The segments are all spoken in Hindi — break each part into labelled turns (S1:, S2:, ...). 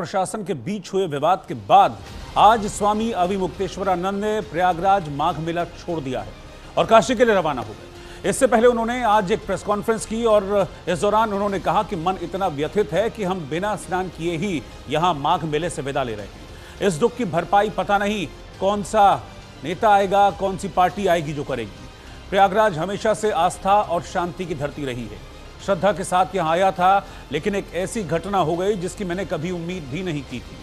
S1: प्रशासन के बीच हुए विवाद के बाद आज स्वामी अविमुक्तेश्वरानंद ने प्रयागराज माघ मेला छोड़ दिया है और काशी के लिए रवाना हो गए। इससे पहले उन्होंने आज एक प्रेस कॉन्फ्रेंस की और इस दौरान उन्होंने कहा कि मन इतना व्यथित है कि हम बिना स्नान किए ही यहां माघ मेले से विदा ले रहे हैं। इस दुख की भरपाई पता नहीं कौन सा नेता आएगा, कौन सी पार्टी आएगी जो करेगी। प्रयागराज हमेशा से आस्था और शांति की धरती रही है। श्रद्धा के साथ यहां आया था, लेकिन एक ऐसी घटना हो गई जिसकी मैंने कभी उम्मीद भी नहीं की थी।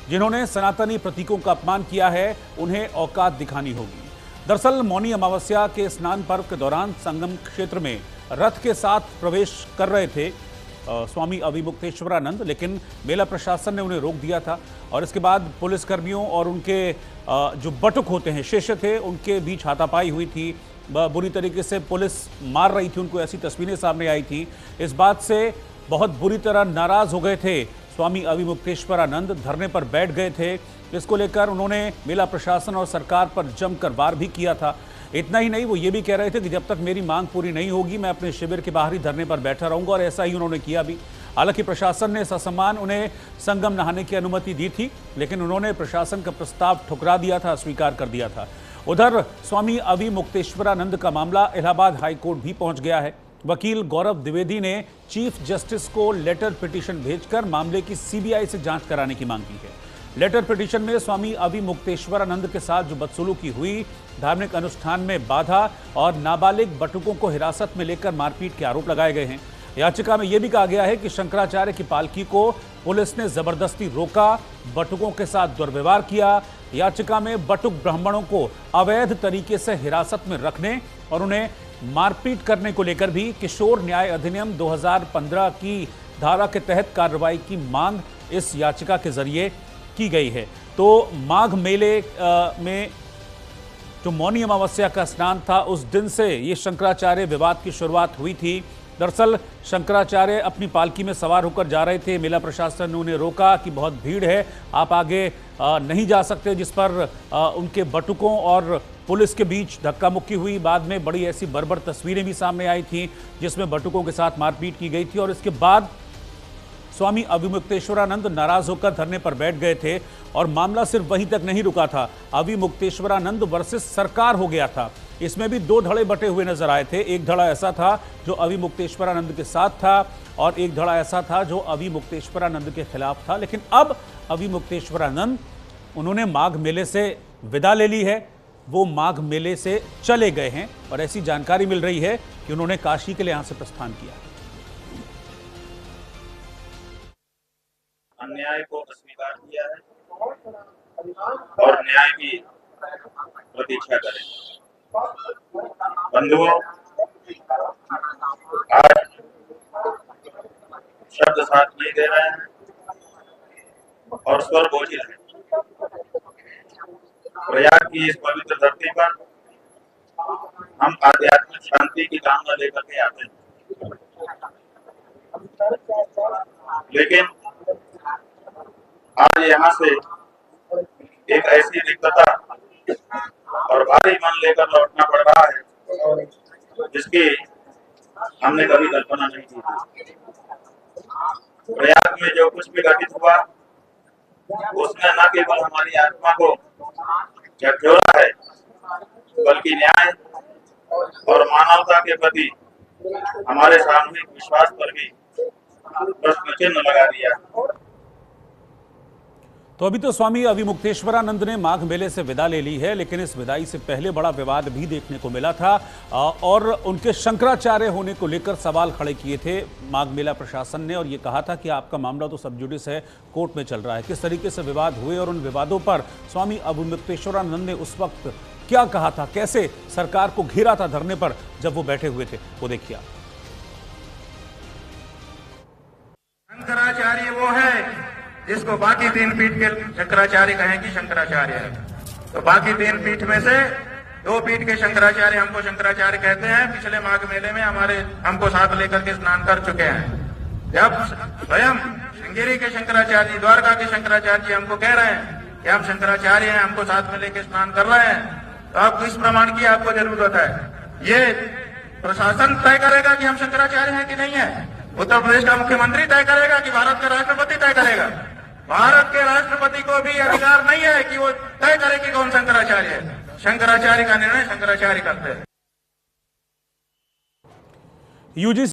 S1: जिन्होंने सनातनी प्रतीकों का अपमान किया है, उन्हें औकात दिखानी होगी। दरअसल मौनी अमावस्या के स्नान पर्व के दौरान संगम क्षेत्र में रथ के साथ प्रवेश कर रहे थे स्वामी अविमुक्तेश्वरानंद, लेकिन मेला प्रशासन ने उन्हें रोक दिया था और इसके बाद पुलिसकर्मियों और उनके जो बटुक होते हैं, शिष्य थे, उनके बीच हाथापाई हुई थी। बुरी तरीके से पुलिस मार रही थी उनको, ऐसी तस्वीरें सामने आई थी। इस बात से बहुत बुरी तरह नाराज हो गए थे स्वामी अविमुक्तेश्वरानंद, धरने पर बैठ गए थे। इसको लेकर उन्होंने मेला प्रशासन और सरकार पर जमकर वार भी किया था। इतना ही नहीं, वो ये भी कह रहे थे कि जब तक मेरी मांग पूरी नहीं होगी मैं अपने शिविर के बाहर ही धरने पर बैठा रहूंगा, और ऐसा ही उन्होंने किया भी। हालांकि प्रशासन ने ससम्मान उन्हें संगम नहाने की अनुमति दी थी, लेकिन उन्होंने प्रशासन का प्रस्ताव ठुकरा दिया था, अस्वीकार कर दिया था। उधर स्वामी अविमुक्तेश्वरानंद का मामला इलाहाबाद हाईकोर्ट भी पहुंच गया है। वकील गौरव द्विवेदी ने चीफ जस्टिस को लेटर पिटीशन भेजकर मामले की सीबीआई से जांच कराने की मांग की है। लेटर पिटीशन में स्वामी अविमुक्तेश्वरानंद के साथ जो बदसलूकी हुई, धार्मिक अनुष्ठान में बाधा और नाबालिग बटुकों को हिरासत में लेकर मारपीट के आरोप लगाए गए हैं। याचिका में यह भी कहा गया है कि शंकराचार्य की पालकी को पुलिस ने जबरदस्ती रोका, बटुकों के साथ दुर्व्यवहार किया। याचिका में बटुक ब्राह्मणों को अवैध तरीके से हिरासत में रखने और उन्हें मारपीट करने को लेकर भी किशोर न्याय अधिनियम 2015 की धारा के तहत कार्रवाई की मांग इस याचिका के जरिए की गई है। तो माघ मेले में जो मौनी अमावस्या का स्नान था, उस दिन से ये शंकराचार्य विवाद की शुरुआत हुई थी। दरअसल शंकराचार्य अपनी पालकी में सवार होकर जा रहे थे। मेला प्रशासन ने उन्हें रोका कि बहुत भीड़ है, आप आगे नहीं जा सकते, जिस पर उनके बटुकों और पुलिस के बीच धक्का मुक्की हुई। बाद में बड़ी ऐसी बर्बर तस्वीरें भी सामने आई थी जिसमें बटुकों के साथ मारपीट की गई थी, और इसके बाद स्वामी अविमुक्तेश्वरानंद नाराज होकर धरने पर बैठ गए थे। और मामला सिर्फ वहीं तक नहीं रुका था, अविमुक्तेश्वरानंद वर्सेस सरकार हो गया था। इसमें भी दो धड़े बटे हुए नजर आए थे। एक धड़ा ऐसा था जो अविमुक्तेश्वरानंद के साथ था और एक धड़ा ऐसा था जो अविमुक्तेश्वरानंद के खिलाफ था। लेकिन अब अविमुक्तेश्वरानंद, उन्होंने माघ मेले से विदा ले ली है, वो माघ मेले से चले गए हैं और ऐसी जानकारी मिल रही है कि उन्होंने काशी के लिए यहां से प्रस्थान किया।
S2: अन्याय को अस्वीकार किया है और न्याय की प्रतीक्षा करेंगे। बंधुओं, आज शब्द साथ ये दे रहे हैं और स्वर बोझिल है। प्रयाग की इस पवित्र धरती पर हम आध्यात्मिक शांति की कामना लेकर के आते हैं, लेकिन आज यहाँ से एक ऐसी रिक्तता और भारी मन लेकर लौटना पड़ रहा है जिसकी हमने कभी कल्पना नहीं की थी। प्रयाग में जो कुछ भी घटित हुआ, उसने न केवल हमारी आत्मा को झकझोरा है, बल्कि न्याय और मानवता के प्रति हमारे सामूहिक विश्वास पर भी प्रश्न चिन्ह लगा दिया।
S1: तो अभी तो स्वामी अविमुक्तेश्वरानंद ने माघ मेले से विदा ले ली है, लेकिन इस विदाई से पहले बड़ा विवाद भी देखने को मिला था और उनके शंकराचार्य होने को लेकर सवाल खड़े किए थे माघ मेला प्रशासन ने, और ये कहा था कि आपका मामला तो सब जुडिस है, कोर्ट में चल रहा है। किस तरीके से विवाद हुए और उन विवादों पर स्वामी अविमुक्तेश्वरानंद ने उस वक्त क्या कहा था, कैसे सरकार को घेरा था धरने पर जब वो बैठे हुए थे, वो देखिए।
S3: शंकराचार्य वो है जिसको बाकी तीन पीठ के शंकराचार्य कहें कि शंकराचार्य है, तो बाकी तीन पीठ में से दो पीठ के शंकराचार्य हमको शंकराचार्य कहते हैं। पिछले माघ मेले में हमको साथ लेकर के स्नान कर चुके हैं। जब स्वयं श्रृंगेरी के शंकराचार्य जी, द्वारका के शंकराचार्य जी हमको कह रहे हैं कि हम शंकराचार्य हैं, हमको साथ में लेकर स्नान कर रहे हैं, तो आपको इस प्रमाण की आपको जरूरत है। ये प्रशासन तय करेगा कि हम शंकराचार्य हैं कि नहीं है, उत्तर प्रदेश का मुख्यमंत्री तय करेगा कि भारत का राष्ट्रपति तय करेगा। भारत के राष्ट्रपति को भी अधिकार नहीं है कि वो तय करे कि कौन शंकराचार्य है। शंकराचार्य का निर्णय शंकराचार्य करते हैं।
S1: यूजीसी